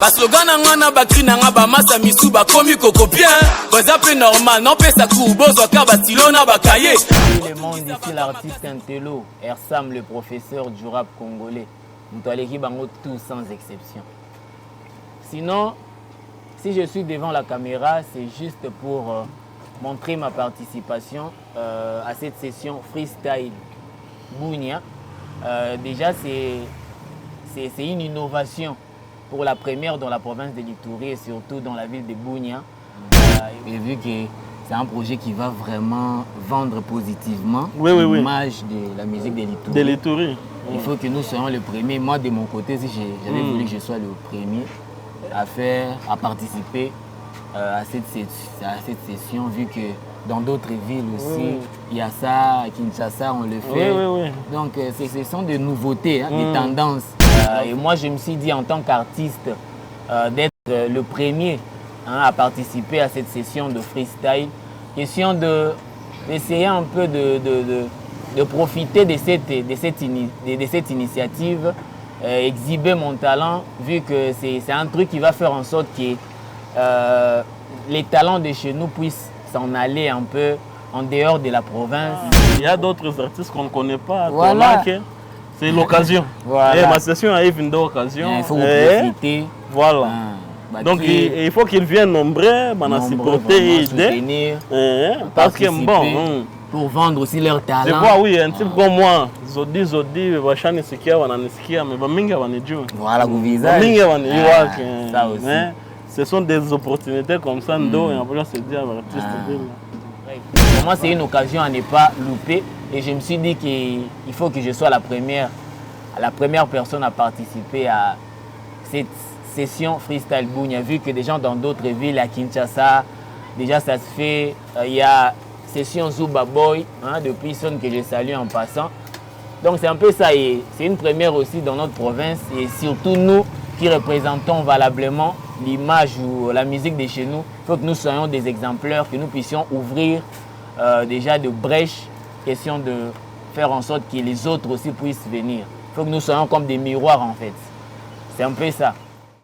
Baslogan ngana bakri nanga ba masa misu ba komi kokopien baza pe normal non pesa ku bozo ka basilo na bakaye. Le monde ici l'artiste intello Ersam le professeur du rap congolais. Mutwaleki bango tous sans exception. Sinon, si je suis devant la caméra, c'est juste pour montrer ma participation à cette session freestyle Bunia. Déjà c'est une innovation pour la première dans la province de l'Ituri et surtout dans la ville de Bunia. Et vu que c'est un projet qui va vraiment vendre positivement l'image de la musique de l'Ituri. Il faut que nous soyons les premiers. Moi, de mon côté, si j'avais voulu que je sois le premier à participer à cette session, vu que dans d'autres villes aussi, il y a ça, à Kinshasa, on le fait. Donc, ce sont des nouveautés, hein, des tendances. Et moi, je me suis dit, en tant qu'artiste, d'être le premier à participer à cette session de freestyle. Question d'essayer un peu de profiter de cette initiative, exhiber mon talent, vu que c'est un truc qui va faire en sorte que les talents de chez nous puissent s'en aller un peu en dehors de la province. Il y a d'autres artistes qu'on ne connaît pas. Voilà. C'est l'occasion. Voilà. Ma session arrive une occasion. Il faut profiter. Voilà. Donc il faut qu'ils viennent nombreux, supporter, aider. Parce que bon. Pour vendre aussi leur talent. Je vois, oui, un type comme moi. Zodi, Vachani Sikia, Wananisikia, mais Baminga Waniju. Voilà, vous visez. Baminga Waniju. Ça aussi. Ce sont des opportunités comme ça, et on peut se dire à l'artiste. Pour moi, c'est une occasion à ne pas louper. Et je me suis dit qu'il faut que je sois la première personne à participer à cette session freestyle Bunia. Vu que des gens dans d'autres villes, à Kinshasa, déjà ça se fait. Il y a session Zuba Boy, depuis Son que je salue en passant. Donc c'est un peu ça. Et c'est une première aussi dans notre province. Et surtout nous qui représentons valablement l'image ou la musique de chez nous. Il faut que nous soyons des exemplaires, que nous puissions ouvrir déjà de brèches. Question de faire en sorte que les autres aussi puissent venir. Il faut que nous soyons comme des miroirs en fait. C'est un peu ça.